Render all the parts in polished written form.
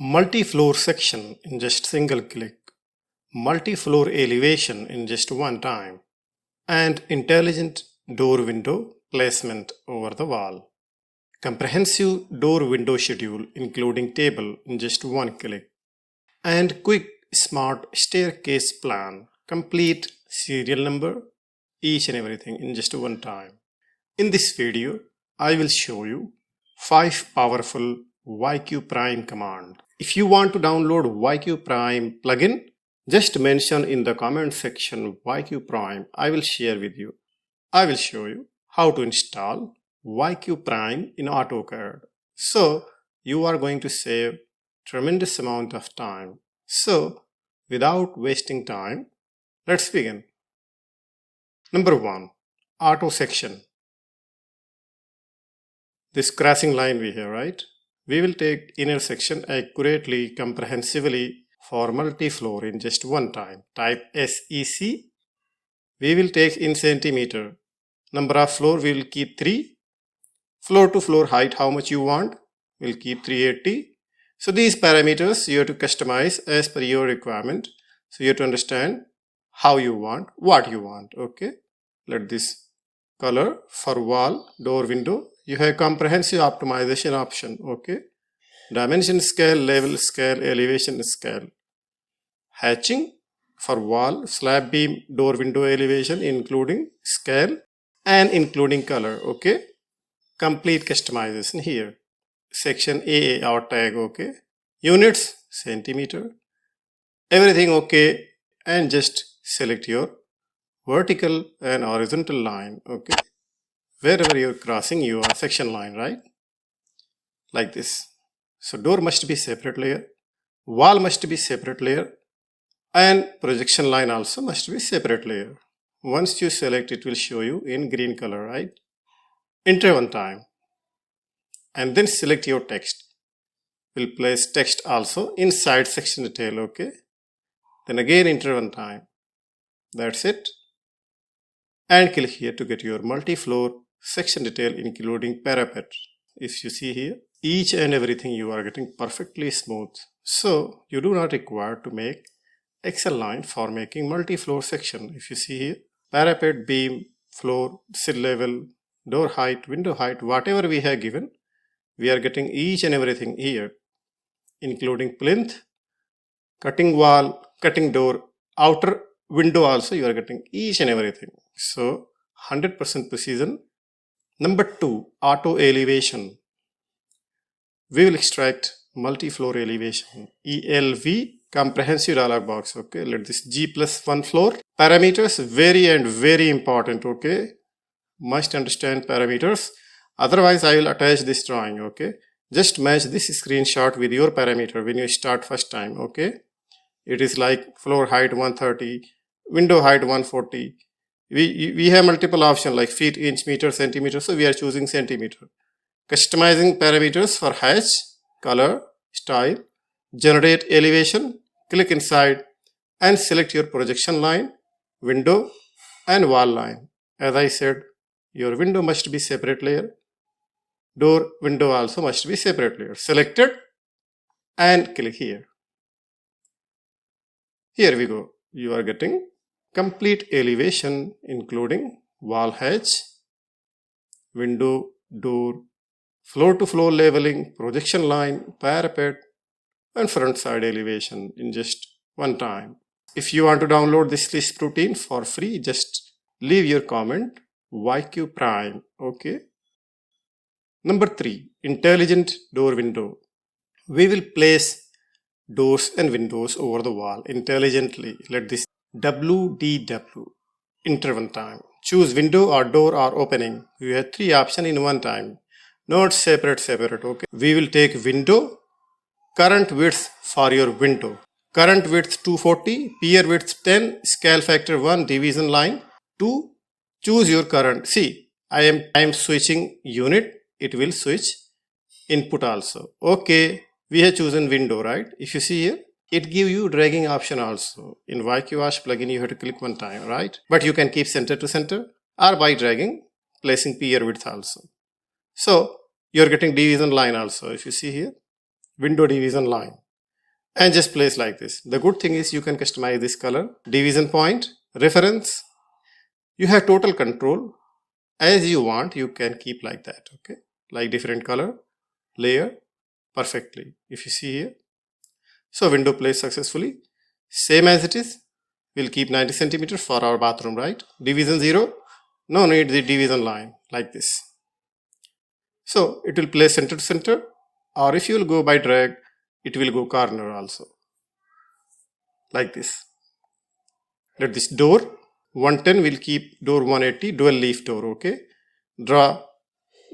multi-floor section in just single click, multi-floor elevation in just one time, and intelligent door window placement over the wall. Comprehensive door window schedule including table in just one click, and quick smart staircase plan, complete serial number, each and everything in just one time. In this video, I will show you 5 powerful YQPRIME command. If you want to download YQPRIME plugin, just mention in the comment section YQPRIME. I will share with you. I will show you how to install YQPRIME in AutoCAD. So you are going to save tremendous amount of time. So without wasting time, let's begin. Number 1, auto section. This crossing line we have, right? We will take inner section accurately, comprehensively for multi-floor in just one time. Type SEC. We will take in centimeter. Number of floor we will keep 3. Floor to floor height, how much you want, we'll keep 380. So these parameters you have to customize as per your requirement. So you have to understand how you want, what you want. Okay. Let this color for wall, door, window. You have comprehensive optimization option. Okay. Dimension scale, level scale, elevation scale. Hatching for wall, slab beam, door, window elevation, including scale and including color. Okay. Complete customization here. Section AA or tag. Okay. Units, centimeter. Everything okay. And just select your vertical and horizontal line. Okay. Wherever you're crossing your section line, right? Like this. So door must be separate layer, wall must be separate layer, and projection line also must be separate layer. Once you select, it will show you in green color, right? Enter one time. And then select your text. We'll place text also inside section detail, okay? Then again enter one time. That's it. And click here to get your multi-floor section detail including parapet. If you see here, each and everything you are getting perfectly smooth. So you do not require to make Excel line for making multi-floor section. If you see here, parapet, beam, floor, sill level, door height, window height, whatever we have given, we are getting each and everything here, including plinth, cutting wall, cutting door, outer window also you are getting each and everything. So 100% precision. Number 2, auto elevation. We will extract multi-floor elevation. ELV comprehensive dialog box. Okay, let this G+1 floor. Parameters very important. Okay, must understand parameters. Otherwise, I will attach this drawing. Okay, just match this screenshot with your parameter when you start first time. Okay, it is like floor height 130, window height 140. We have multiple options like feet, inch, meter, centimeter. So we are choosing centimeter. Customizing parameters for hatch, color, style, generate elevation, click inside and select your projection line, window and wall line. As I said, your window must be separate layer. Door, window also must be separate layer. Selected and click here. Here we go. You are getting complete elevation including wall hatch, window, door, floor to floor leveling, projection line, parapet, and front side elevation in just one time. If you want to download this list routine for free, just leave your comment YQPRIME. Okay. Number 3, intelligent door window. We will place doors and windows over the wall intelligently. Let this WDW enter one time. Choose window or door or opening. You have 3 options in one time. Not separate. Okay. We will take window, current width for your window. Current width 240, pier width 10, scale factor 1, division line 2. Choose your current. See, I am switching unit. It will switch input also. Okay. We have chosen window, right? If you see here, it gives you dragging option also. In YQPRIME plugin, you have to click one time, right? But you can keep center to center or by dragging, placing pier width also. So you're getting division line also. If you see here, window division line. and just place like this. The good thing is you can customize this color, division point, reference. You have total control. As you want, you can keep like that, okay? Like different color, layer, perfectly. If you see here. So window placed successfully. Same as it is. We'll keep 90 centimeters for our bathroom, right? Division 0. No need the division line like this. So it will place center to center, or if you will go by drag, it will go corner also. Like this. Let this door 110 will keep door 180, dual leaf door, okay? Draw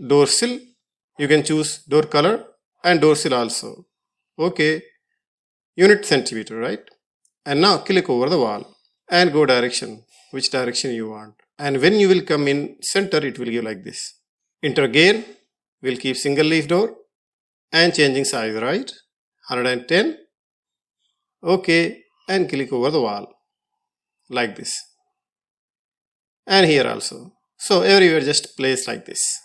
door sill. You can choose door color and door sill also. Okay. Unit centimeter, right? And now click over the wall and go direction, which direction you want. And when you will come in center, it will give like this. Enter again. We'll keep single leaf door and changing size, right? 110. Okay. And click over the wall like this. And here also. So everywhere just place like this.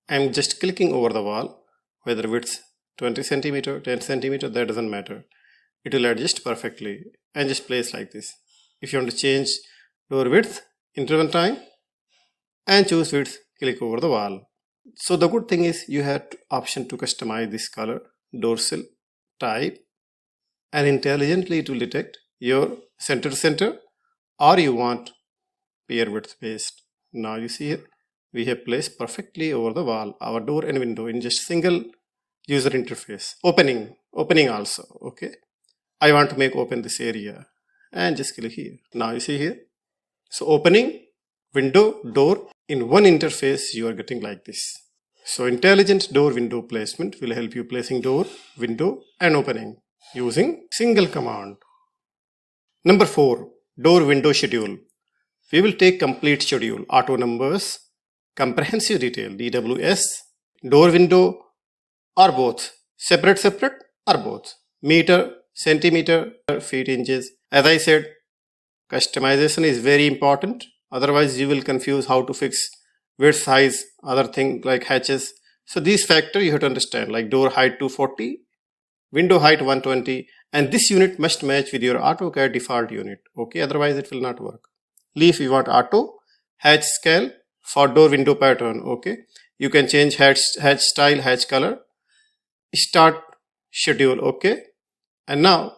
I'm just clicking over the wall, whether width 20 centimeter, 10 centimeter, that doesn't matter. It will adjust perfectly and just place like this. If you want to change door width, enter one time and choose width, click over the wall. So the good thing is you have option to customize this color, door sill, type, and intelligently it will detect your center to center, or you want pair width based. Now you see here, we have placed perfectly over the wall our door and window in just single user interface. Opening also, okay? I want to make open this area and just click here. Now you see here. So opening, window, door in one interface you are getting like this. So intelligent door window placement will help you placing door, window and opening using single command. Number 4, door window schedule. We will take complete schedule, auto numbers, comprehensive detail, DWS, door window or both, separate or both, meter, centimeter, feet, inches. As I said, customization is very important. Otherwise you will confuse how to fix width, size, other thing like hatches. So these factors you have to understand, like door height 240, window height 120, and this unit must match with your AutoCAD default unit. Okay, otherwise it will not work. Leaf you want auto, hatch scale for door window pattern. Okay, you can change hatch style, hatch color, start schedule. Okay, and now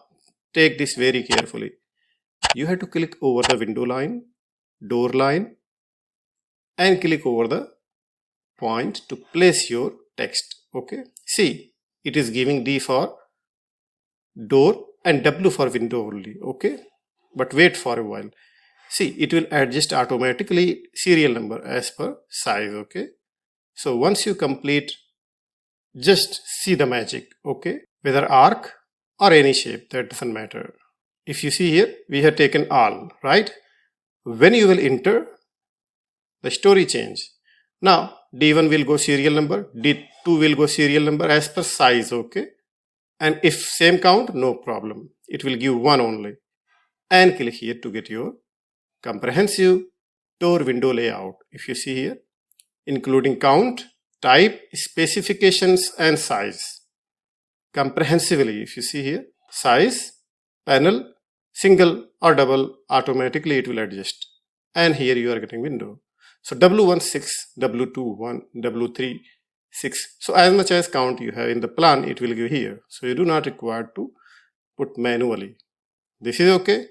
take this very carefully. You have to click over the window line, door line, and click over the point to place your text. Okay, see, it is giving D for door and W for window only. Okay, but wait for a while. See, it will adjust automatically serial number as per size. Okay, so once you complete, just see the magic. Okay, whether arc or any shape, that doesn't matter. If you see here, we have taken all, right? When you will enter, the story change. Now D1 will go serial number, D2 will go serial number as per size. Okay, and if same count, no problem, it will give 1 only. And click here to get your comprehensive door window layout. If you see here, including count, type, specifications and size. Comprehensively, if you see here, size, panel, single or double, automatically it will adjust. And here you are getting window. So W1 6, W2 1, W3 6. So as much as count you have in the plan, it will give here. So you do not require to put manually. This is okay,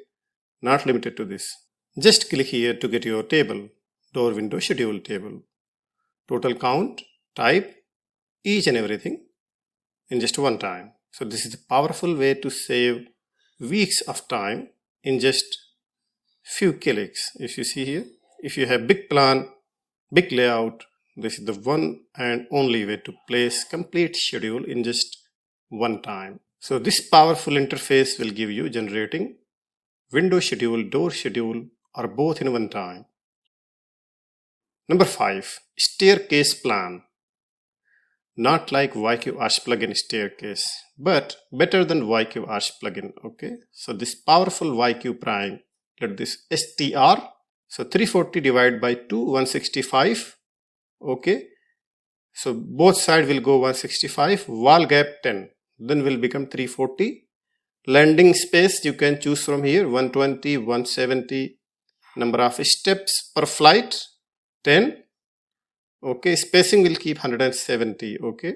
not limited to this. Just click here to get your table, door window schedule table. Total count, type, each and everything in just one time. So this is a powerful way to save weeks of time in just few clicks. If you see here, if you have big plan, big layout, this is the one and only way to place complete schedule in just one time. So this powerful interface will give you generating window schedule, door schedule, or both in one time. Number 5, staircase plan. Not like YQPRIME plugin staircase, but better than YQPRIME plugin. Okay, so this powerful YQPRIME, let this STR, so 340 divided by 2, 165. Okay, So both sides will go 165, wall gap 10, then will become 340. Landing space you can choose from here, 120, 170. Number of steps per flight, 10. Okay, spacing will keep 170. Okay,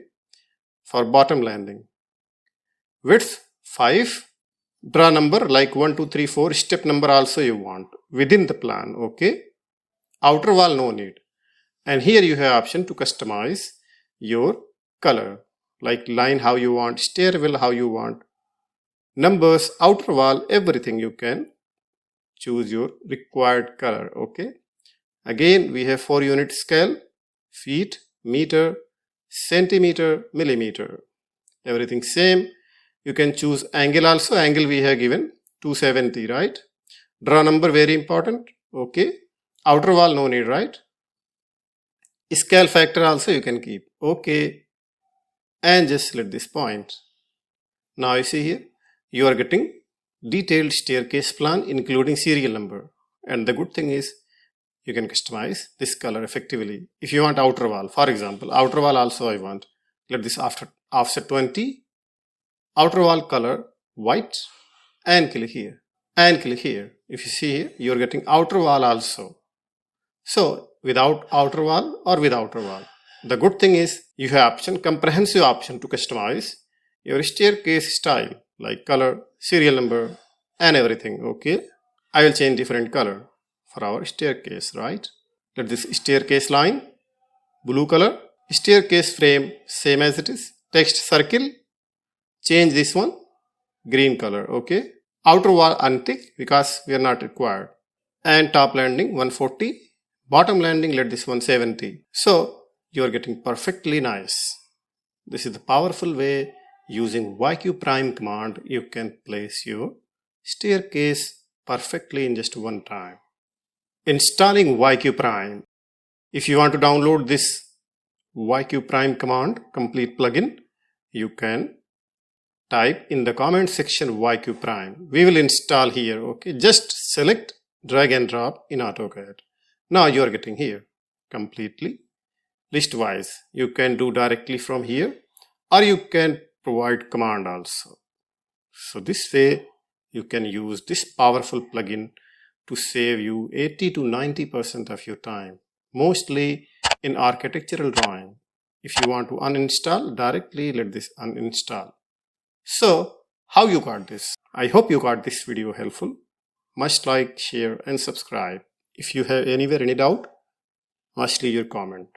for bottom landing. Width 5. Draw number like 1, 2, 3, 4. Step number also you want within the plan. Okay, outer wall no need. And here you have option to customize your color, like line how you want, stairwell how you want, numbers, outer wall, everything you can choose your required color. Okay, again we have 4 unit scale, feet, meter, centimeter, millimeter, everything same. You can choose angle also. Angle we have given 270, right? Draw number very important. Okay, outer wall no need, right? Scale factor also you can keep. Okay, and just select this point. Now you see here you are getting detailed staircase plan including serial number. And the good thing is you can customize this color effectively. If you want outer wall, for example, outer wall also I want, let this offset 20, outer wall color white, and click here, and click here. If you see here, you are getting outer wall also. So without outer wall or with outer wall. The good thing is you have option, comprehensive option to customize your staircase style, like color, serial number, and everything. Okay, I will change different color for our staircase, right? Let this staircase line blue color, staircase frame same as it is, text circle, change this one green color. Okay, outer wall untick because we are not required, and top landing 140, bottom landing let this 170. So you are getting perfectly nice. This is the powerful way. Using YQPRIME command you can place your staircase perfectly in just one time. Installing YQPRIME. If you want to download this YQPRIME command complete plugin, you can type in the comment section YQPRIME. We will install here. Okay, just select, drag and drop in AutoCAD. Now you are getting here completely list wise. You can do directly from here, or you can provide command also. So this way you can use this powerful plugin to save you 80 to 90% of your time, mostly in architectural drawing. If you want to uninstall, directly let this uninstall. So how you got this? I hope you got this video helpful. Must like, share and subscribe. If you have anywhere any doubt, must leave your comment.